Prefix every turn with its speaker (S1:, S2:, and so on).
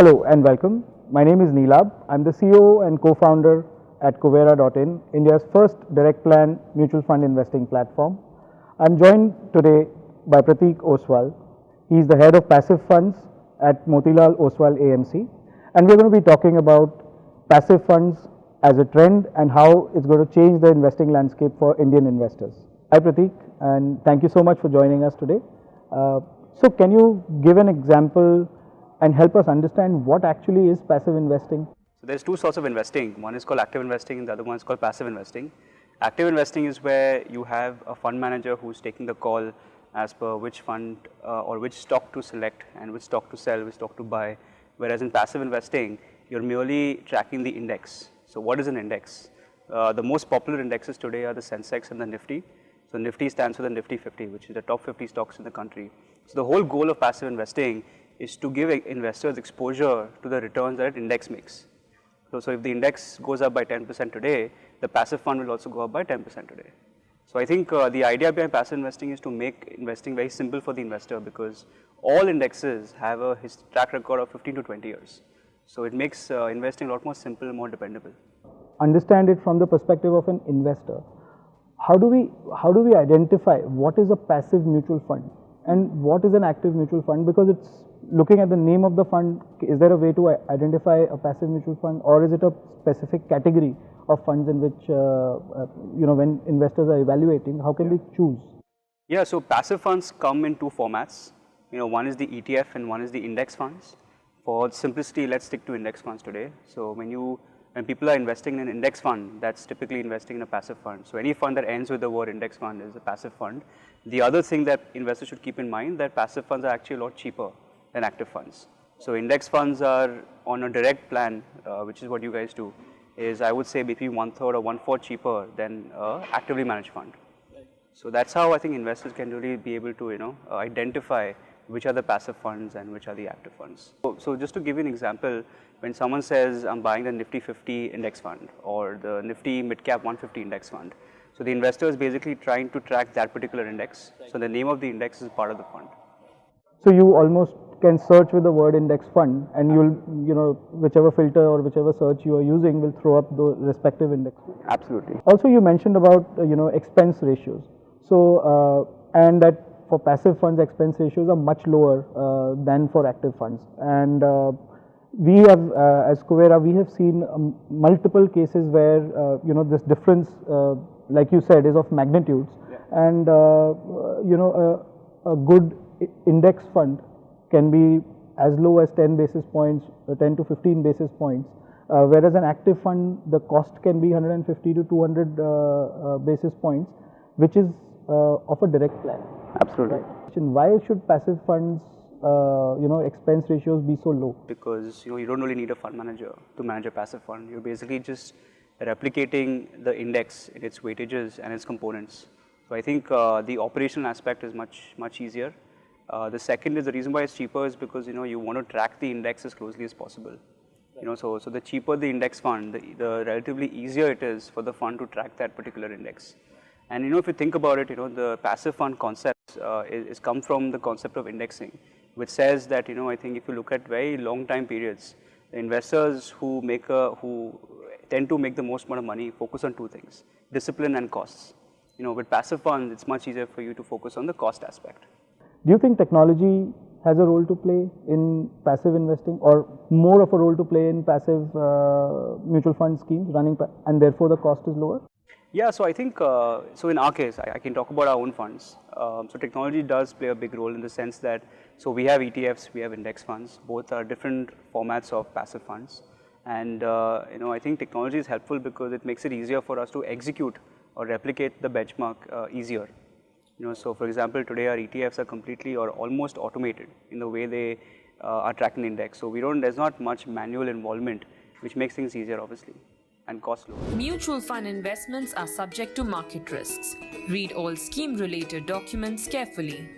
S1: Hello and welcome. My name is Neelab. I'm the CEO and co-founder at Kuvera.in, India's first direct plan mutual fund investing platform. I'm joined today by Prateek Oswal. He's the head of passive funds at Motilal Oswal AMC, and we're going to be talking about passive funds as a trend and how it's going to change the investing landscape for Indian investors. Hi Prateek, and thank you so much for joining us today. So can you give an example and help us understand what actually is passive investing?
S2: So there's two sorts of investing. One is called active investing and the other one is called passive investing. Active investing is where you have a fund manager who's taking the call as per which fund or which stock to select and which stock to sell, which stock to buy. Whereas in passive investing, you're merely tracking the index. So what is an index? The most popular indexes today are the Sensex and the Nifty. So Nifty stands for the Nifty 50, which is the top 50 stocks in the country. So the whole goal of passive investing is to give investors exposure to the returns that an index makes. So if the index goes up by 10% today, the passive fund will also go up by 10% today. So I think the idea behind passive investing is to make investing very simple for the investor, because all indexes have a track record of 15 to 20 years. So it makes investing a lot more simple, more dependable.
S1: Understand it from the perspective of an investor. How do we identify what is a passive mutual fund and what is an active mutual fund? Because it's looking at the name of the fund, is there a way to identify a passive mutual fund, or is it a specific category of funds in which when investors are evaluating, how can they choose?
S2: Yeah, so passive funds come in two formats. One is the ETF and one is the index funds. For simplicity, let's stick to index funds today. So when people are investing in an index fund, that's typically investing in a passive fund. So any fund that ends with the word index fund is a passive fund. The other thing that investors should keep in mind that passive funds are actually a lot cheaper than active funds. So index funds are on a direct plan, which is what you guys do, is I would say between 1/3 or 1/4 cheaper than actively managed fund. So that's how I think investors can really be able to identify which are the passive funds and which are the active funds. So just to give you an example, when someone says I'm buying the Nifty 50 index fund or the Nifty Midcap 150 index fund, so the investor is basically trying to track that particular index. So the name of the index is part of the fund.
S1: So you almost can search with the word index fund, and you'll, whichever filter or whichever search you are using will throw up the respective index.
S2: Absolutely.
S1: Also, you mentioned about expense ratios. So and that for passive funds, expense ratios are much lower than for active funds. And we have, as Kuvera, we have seen multiple cases where this difference, like you said, is of magnitudes. Yeah. And a good index fund can be as low as 10 basis points, 10 to 15 basis points, whereas an active fund, the cost can be 150 to 200 basis points, which is of a direct plan.
S2: Absolutely.
S1: Right. Why should passive funds, expense ratios be so low?
S2: Because you don't really need a fund manager to manage a passive fund. You're basically just replicating the index in its weightages and its components. So I think the operational aspect is much easier. The second is the reason why it's cheaper is because you want to track the index as closely as possible. So the cheaper the index fund, the relatively easier it is for the fund to track that particular index. And if you think about it, the passive fund concept is come from the concept of indexing, which says that I think if you look at very long time periods, the investors who tend to make the most amount of money focus on two things: discipline and costs. With passive funds, it's much easier for you to focus on the cost aspect.
S1: Do you think technology has a role to play in passive investing, or more of a role to play in passive mutual fund schemes running, and therefore the cost is lower?
S2: Yeah, so I think, so in our case, I can talk about our own funds. So technology does play a big role in the sense that, so we have ETFs, we have index funds, both are different formats of passive funds. And I think technology is helpful because it makes it easier for us to execute or replicate the benchmark easier. So for example, today our ETFs are completely or almost automated in the way they are tracking the index. So there's not much manual involvement, which makes things easier, obviously, and cost lower.
S3: Mutual fund investments are subject to market risks. Read all scheme-related documents carefully.